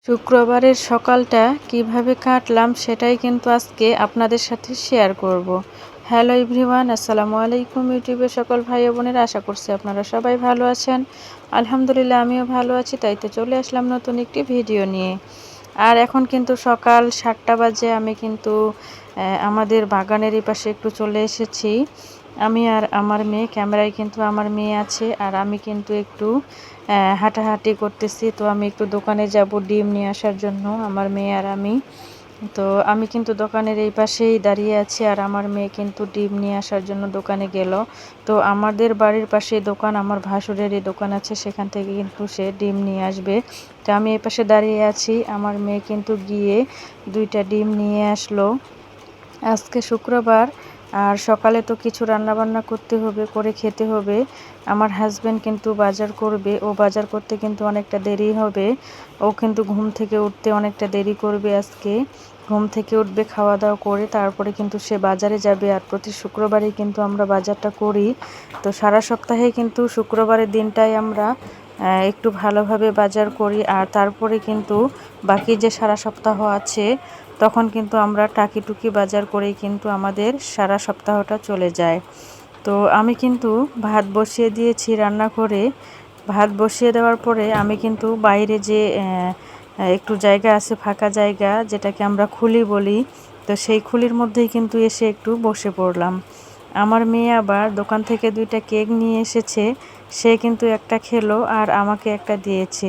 শুক্রবারের সকালটা কিভাবে কাটলাম সেটাই কিন্তু আজকে আপনাদের সাথে শেয়ার করব। হ্যালো এভরিওয়ান, আসসালামু আলাইকুম ইউটিউবের সকল ভাই ও বোনেরা, আশা করছি আপনারা সবাই ভালো আছেন। আলহামদুলিল্লাহ আমিও ভালো আছি, তাই তো চলে আসলাম নতুন একটি ভিডিও নিয়ে। আর এখন কিন্তু সকাল 7টা বাজে। আমি কিন্তু আমাদের বাগানের এই পাশে একটু চলে এসেছি। আমি আর আমার মেয়ে, ক্যামেরায় কিন্তু আমার মেয়ে আছে, আর আমি কিন্তু একটু হাঁটাহাঁটি করতেছি। তো আমি একটু দোকানে যাব ডিম নিয়ে আসার জন্য, আমার মেয়ে আর আমি। তো আমি কিন্তু দোকানের এই পাশেই দাঁড়িয়ে আছি, আর আমার মেয়ে কিন্তু ডিম নিয়ে আসার জন্য দোকানে গেল। তো আমাদের বাড়ির পাশে দোকান, আমার ভাসুরেরই দোকান আছে, সেখান থেকে কিন্তু সে ডিম নিয়ে আসবে। তো আমি এই পাশে দাঁড়িয়ে আছি, আমার মেয়ে কিন্তু গিয়ে 2টা ডিম নিয়ে আসলো। আজকে শুক্রবার, আর সকালে তো কিছু রান্নাবান্না করতে হবে, করে খেতে হবে। আমার হাজব্যান্ড কিন্তু বাজার করবে, ও বাজার করতে কিন্তু অনেকটা দেরি হবে। ও কিন্তু ঘুম থেকে উঠতে অনেকটা দেরি করবে আজকে। ঘুম থেকে উঠবে, খাওয়া দাওয়া করে তারপরে কিন্তু সে বাজারে যাবে। আর প্রতি শুক্রবারই কিন্তু আমরা বাজারটা করি। তো সারা সপ্তাহে কিন্তু শুক্রবারের দিনটাই আমরা একটু ভালোভাবে বাজার করি, আর তারপরে কিন্তু বাকি যে সারা সপ্তাহ আছে তখন কিন্তু আমরা টাকিটুকি বাজার করেই কিন্তু আমাদের সারা সপ্তাহটা চলে যায়। তো আমি কিন্তু ভাত বসিয়ে দিয়েছি রান্না করে। ভাত বসিয়ে দেওয়ার পরে আমি কিন্তু বাইরে যে একটু জায়গা আছে, ফাঁকা জায়গা, যেটাকে আমরা খুলি বলি, তো সেই খুলির মধ্যেই কিন্তু এসে একটু বসে পড়লাম। আমার মেয়ে আবার দোকান থেকে 2টা কেক নিয়ে এসেছে, সে কিন্তু একটা খেলো আর আমাকে একটা দিয়েছে।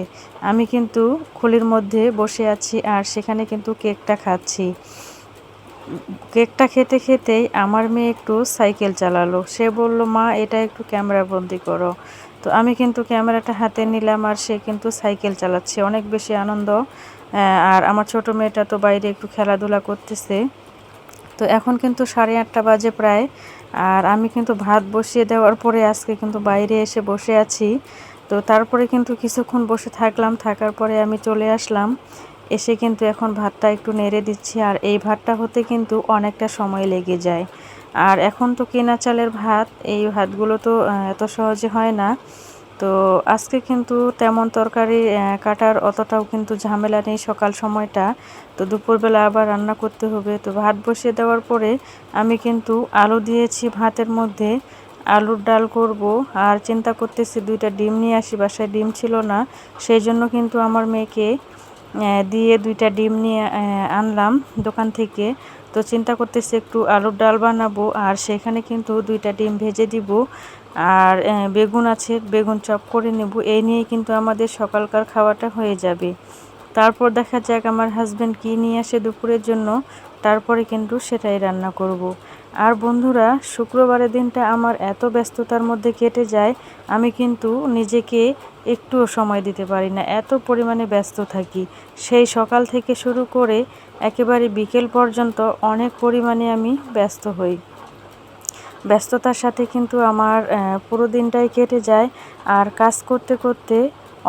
আমি কিন্তু খুলির মধ্যে বসে আছি আর সেখানে কিন্তু কেকটা খাচ্ছি। কেকটা খেতে খেতেই আমার মেয়ে একটু সাইকেল চালালো। সে বলল, মা এটা একটু ক্যামেরা বন্দি করো। তো আমি কিন্তু ক্যামেরাটা হাতে নিলাম, আর সে কিন্তু সাইকেল চালাচ্ছে, অনেক বেশি আনন্দ। আর আমার ছোট মেয়েটা তো বাইরে একটু খেলাধুলা করতেছে। তো এখন কিন্তু 8:30 বাজে প্রায়, আর আমি কিন্তু ভাত বসিয়ে দেওয়ার পরে আজকে কিন্তু বাইরে এসে বসে আছি। তো তারপরে কিন্তু কিছুক্ষণ বসে থাকলাম, থাকার পরে আমি চলে আসলাম। এসে কিন্তু এখন ভাতটা একটু নেড়ে দিচ্ছি, আর এই ভাতটা হতে কিন্তু অনেকটা সময় লেগে যায়। আর এখন তো কেনা চালের ভাত, এই ভাতগুলো তো এত সহজে হয় না। তো আজকে কিন্তু তেমন তরকারি কাটার অতটাও কিন্তু ঝামেলা নেই সকাল সময়টা। তো দুপুরবেলা আবার রান্না করতে হবে। তো ভাত বসিয়ে দেওয়ার পরে আমি কিন্তু আলু দিয়েছি ভাতের মধ্যে, আলুর ডাল করব। আর চিন্তা করতেছি 2টা ডিম নিয়ে আসি, বাসায় ডিম ছিল না, সেই জন্য কিন্তু আমার মেয়েকে দিয়ে 2টা ডিম নিয়ে আনলাম দোকান থেকে। তো চিন্তা করতেছি একটু আলুর ডাল বানাবো, আর সেখানে কিন্তু 2টা ডিম ভেজে দিব, আর বেগুন আছে, বেগুন চপ করে নেব। এই নিয়েই কিন্তু আমাদের সকালকার খাওয়াটা হয়ে যাবে। তারপর দেখা যাক আমার হাজব্যান্ড কী নিয়ে আসে দুপুরের জন্য, তারপরে কিন্তু সেটাই রান্না করব। আর বন্ধুরা, শুক্রবারের দিনটা আমার এত ব্যস্ততার মধ্যে কেটে যায়, আমি কিন্তু নিজেকে একটুও সময় দিতে পারি না, এত পরিমাণে ব্যস্ত থাকি। সেই সকাল থেকে শুরু করে একেবারে বিকেল পর্যন্ত অনেক পরিমাণে আমি ব্যস্ত হই। ব্যস্ততার সাথে কিন্তু আমার পুরো দিনটাই কেটে যায়, আর কাজ করতে করতে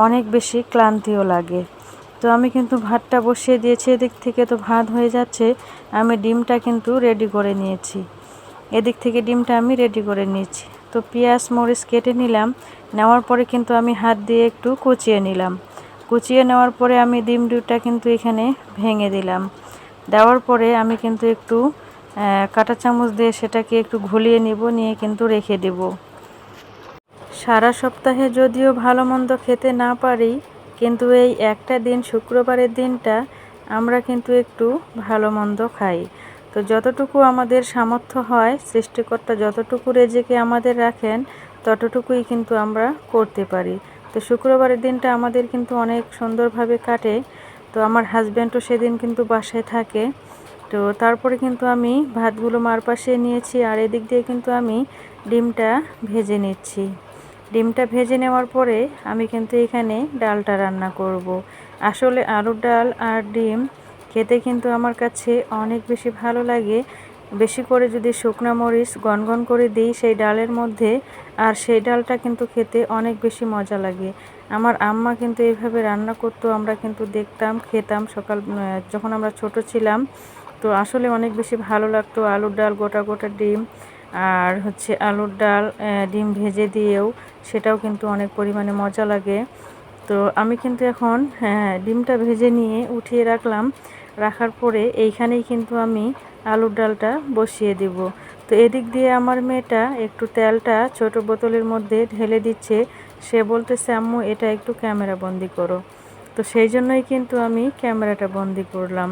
অনেক বেশি ক্লান্তিও লাগে। তো আমি কিন্তু ভাতটা বসিয়ে দিয়েছি, এদিক থেকে তো ভাত হয়ে যাচ্ছে। আমি ডিমটা কিন্তু রেডি করে নিয়েছি, এদিক থেকে ডিমটা আমি রেডি করে নিয়েছি। তো পেঁয়াজ মরিচ কেটে নিলাম, নেওয়ার পরে কিন্তু আমি হাত দিয়ে একটু কুচিয়ে নিলাম। কুচিয়ে নেওয়ার পরে আমি ডিম দুটা কিন্তু এখানে ভেঙে দিলাম। দেওয়ার পরে আমি কিন্তু একটু কাঁটা চামচ দিয়ে সেটাকে একটু ঘুলিয়ে নিব, নিয়ে কিন্তু রেখে দেব। সারা সপ্তাহে যদিও ভালো মন্দ খেতে না পারি, কিন্তু এই একটা দিন, শুক্রবারের দিনটা, আমরা কিন্তু একটু ভালো মন্দ খাই। তো যতটুকু আমাদের সামর্থ্য হয়, সৃষ্টিকর্তা যতটুকু রেজেকে আমাদের রাখেন ততটুকুই কিন্তু আমরা করতে পারি। তো শুক্রবারের দিনটা আমাদের কিন্তু অনেক সুন্দরভাবে কাটে। তো আমার হাজব্যান্ডও সেদিন কিন্তু বাসায় থাকে। তো তারপরে কিন্তু আমি ভাতগুলো মার পাশে নিয়েছি, আর এদিক দিয়ে কিন্তু আমি ডিমটা ভেজে নিচ্ছি। ডিমটা ভেজে নেওয়ার পরে আমি কিন্তু এখানে ডালটা রান্না করব। আসলে আলুর ডাল আর ডিম খেতে কিন্তু আমার কাছে অনেক বেশি ভালো লাগে। বেশি করে যদি শুকনা মরিচ গনগন করে দিই সেই ডালের মধ্যে, আর সেই ডালটা কিন্তু খেতে অনেক বেশি মজা লাগে। আমার আম্মা কিন্তু এইভাবে রান্না করতো, আমরা কিন্তু দেখতাম, খেতাম সকাল যখন আমরা ছোট ছিলাম। তো আসলে অনেক বেশি ভালো লাগতো আলুর ডাল, গোটা গোটা ডিম, আর হচ্ছে আলুর ডাল ডিম ভেজে দিয়েও, সেটাও কিন্তু অনেক পরিমাণে মজা লাগে। তো আমি কিন্তু এখন ডিমটা ভেজে নিয়ে উঠিয়ে রাখলাম। রাখার পরে এইখানেই কিন্তু আমি আলুর ডালটা বসিয়ে দেব। তো এদিক দিয়ে আমার মেয়েটা একটু তেলটা ছোট বোতলের মধ্যে ঢেলে দিচ্ছে। সে বলতেছে, আম্মু এটা একটু ক্যামেরা বন্দি করো। তো সেই জন্যই কিন্তু আমি ক্যামেরাটা বন্দি করলাম।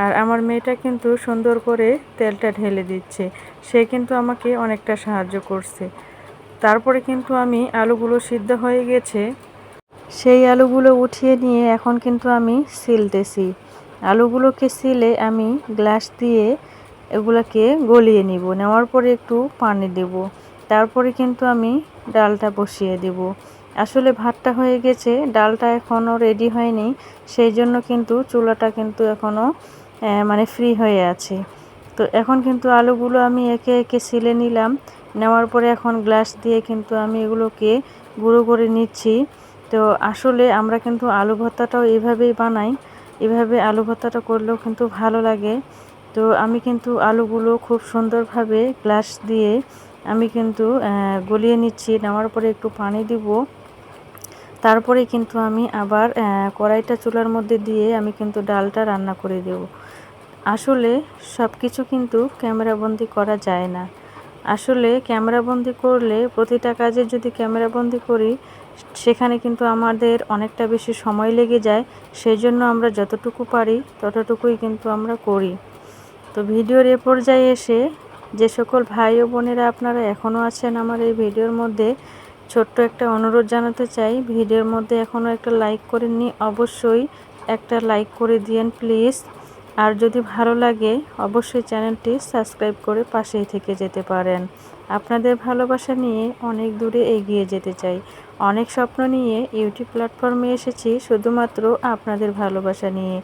আর আমার মেয়েটা কিন্তু সুন্দর করে তেলটা ঢেলে দিচ্ছে। সে কিন্তু আমাকে অনেকটা সাহায্য করছে। তারপরে কিন্তু আমি আলুগুলো সিদ্ধ হয়ে গেছে, সেই আলুগুলো উঠিয়ে নিয়ে এখন কিন্তু আমি সিলতেছি। আলুগুলোকে সিলে আমি গ্লাস দিয়ে এগুলোকে গলিয়ে নিব। নেওয়ার পরে একটু পানি দেব। তারপরে কিন্তু আমি ডালটা বসিয়ে দেব। আসলে ভাতটা হয়ে গেছে, ডালটা এখনও রেডি হয়নি। সেই জন্য কিন্তু চুলাটা কিন্তু এখনও মানে ফ্রি হয়ে আছে। তো এখন কিন্তু আলুগুলো আমি একে একে সিলে নিলাম। নেওয়ার পরে এখন গ্লাস দিয়ে কিন্তু আমি এগুলোকে গুঁড়ো করে নিচ্ছি। তো আসলে আমরা কিন্তু আলু ভর্তাটাও এইভাবেই বানাই। এভাবে আলু ভর্তাটা করলেও কিন্তু ভালো লাগে। তো আমি কিন্তু আলুগুলো খুব সুন্দরভাবে গ্লাস দিয়ে আমি কিন্তু গলিয়ে নিচ্ছি। নেওয়ার পরে একটু পানি দিব। তারপরে কিন্তু আমি আবার কড়াইটা চুলার মধ্যে দিয়ে আমি কিন্তু ডালটা রান্না করে দেব। আসলে সব কিছু কিন্তু ক্যামেরাবন্দি করা যায় না। আসলে ক্যামেরাবন্দি করলে প্রতিটা কাজে যদি ক্যামেরাবন্দি করি, সেখানে কিন্তু আমাদের অনেকটা বেশি সময় লেগে যায়। সেই জন্য আমরা যতটুকু পারি ততটুকুই কিন্তু আমরা করি। তো ভিডিওর এ পর্যায়ে এসে যে সকল ভাই ও বোনেরা আপনারা এখনও আছেন আমার এই ভিডিওর মধ্যে, ছোট্ট একটা অনুরোধ জানাতে চাই, ভিডিওর মধ্যে এখনও একটা লাইক করেননি, অবশ্যই একটা লাইক করে দিয়েন প্লিজ। আর যদি ভালো লাগে অবশ্যই চ্যানেলটি সাবস্ক্রাইব করে পাশেই থেকে যেতে পারেন। আপনাদের ভালোবাসা নিয়ে অনেক দূরে এগিয়ে যেতে চাই। অনেক স্বপ্ন নিয়ে ইউটিউব প্ল্যাটফর্মে এসেছি শুধুমাত্র আপনাদের ভালোবাসা নিয়ে।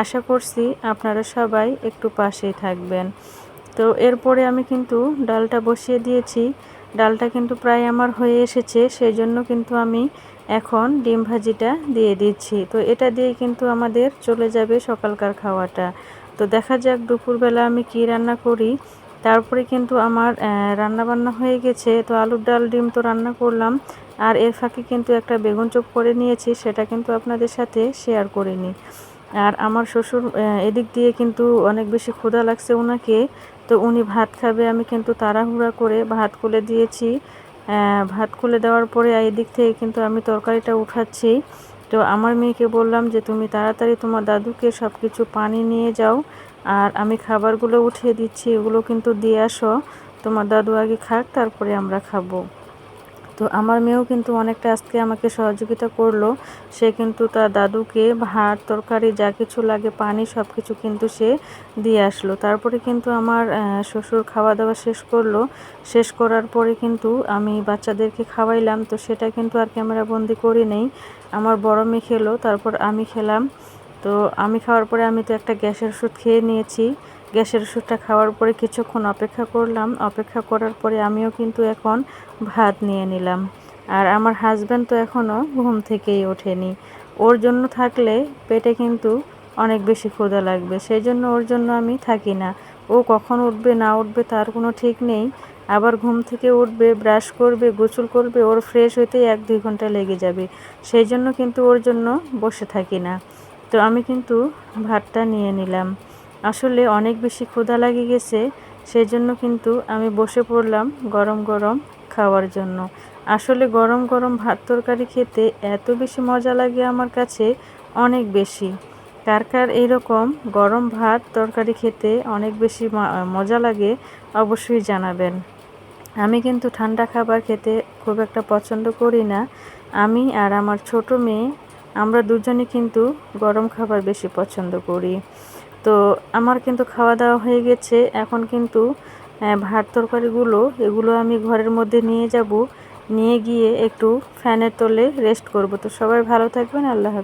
আশা করছি আপনারা সবাই একটু পাশেই থাকবেন। তো এরপরে আমি কিন্তু ডালটা বসিয়ে দিয়েছি। ডালটা কিন্তু প্রায় আমার হয়ে এসেছে, সেই জন্য কিন্তু আমি এখন ডিম ভাজিটা দিয়ে দিচ্ছি। তো এটা দিয়েই কিন্তু আমাদের চলে যাবে সকালকার খাওয়াটা। তো দেখা যাক দুপুরবেলা আমি কি রান্না করি। তারপরে কিন্তু আমার রান্নাবান্না হয়ে গেছে। তো আলুর ডাল ডিম তো রান্না করলাম, আর এর ফাঁকে কিন্তু একটা বেগুন চপ করে নিয়েছি, সেটা কিন্তু আপনাদের সাথে শেয়ার করিনি। আর আমার শ্বশুর এদিক দিয়ে কিন্তু অনেক বেশি ক্ষুধা লাগছে ওনাকে। তো উনি ভাত খাবে, আমি কিন্তু তাড়াহুড়া করে ভাত খুলে দিয়েছি। ভাত খুলে দেওয়ার পরে এদিক থেকে কিন্তু আমি তরকারিটা উঠাচ্ছি। তো আমার মেয়েকে বললাম যে তুমি তাড়াতাড়ি তোমার দাদুকে সব কিছু পানি নিয়ে যাও, আর আমি খাবারগুলো উঠিয়ে দিচ্ছি, এগুলো কিন্তু দিয়ে আসো। তোমার দাদু আগে খাক, তারপরে আমরা খাবো। তো আমার মেয়েও কিন্তু অনেকটা আজকে আমাকে সহযোগিতা করলো। সে কিন্তু তার দাদুকে ভাত তরকারি যা কিছু লাগে পানি সব কিছু কিন্তু সে দিয়ে আসলো। তারপরে কিন্তু আমার শ্বশুর খাওয়া দাওয়া শেষ করলো। শেষ করার পরে কিন্তু আমি বাচ্চাদেরকে খাওয়াইলাম। তো সেটা কিন্তু আর ক্যামেরা বন্দি করি নেই। আমার বড় মেয়ে খেলো, তারপর আমি খেলাম। তো আমি খাওয়ার পরে আমি তো একটা গ্যাসের ওষুধ খেয়ে নিয়েছি। গ্যাসের ওষুধটা খাওয়ার পরে কিছুক্ষণ অপেক্ষা করলাম। অপেক্ষা করার পরে আমিও কিন্তু এখন ভাত নিয়ে নিলাম। আর আমার হাজব্যান্ড তো এখনও ঘুম থেকেই ওঠেনি। ওর জন্য থাকলে পেটে কিন্তু অনেক বেশি ক্ষুধা লাগবে, সেই জন্য ওর জন্য আমি থাকি না। ও কখন উঠবে না উঠবে তার কোনো ঠিক নেই। আবার ঘুম থেকে উঠবে, ব্রাশ করবে, গোসল করবে, ওর ফ্রেশ হতেই 1-2 ঘন্টা লেগে যাবে। সেই জন্য কিন্তু ওর জন্য বসে থাকি না। তো আমি কিন্তু ভাতটা নিয়ে নিলাম। আসলে অনেক বেশি ক্ষুধা লেগে গেছে, সেই জন্য কিন্তু আমি বসে পড়লাম গরম গরম খাওয়ার জন্য। আসলে গরম গরম ভাত তরকারি খেতে এত বেশি মজা লাগে আমার কাছে, অনেক বেশি। কার কার এইরকম গরম ভাত তরকারি খেতে অনেক বেশি মজা লাগে অবশ্যই জানাবেন। আমি কিন্তু ঠান্ডা খাবার খেতে খুব একটা পছন্দ করি না। আমি আর আমার ছোট মেয়ে আমরা দুজনে কিন্তু গরম খাবার বেশি পছন্দ করি। তো আমার কিন্তু খাওয়া দাওয়া হয়ে গেছে। এখন কিন্তু ভাত তরকারিগুলো এগুলো আমি ঘরের মধ্যে নিয়ে যাব। নিয়ে গিয়ে একটু ফ্যানের তলে রেস্ট করব। তো সবাই ভালো থাকবেন। আল্লাহ হাফেজ।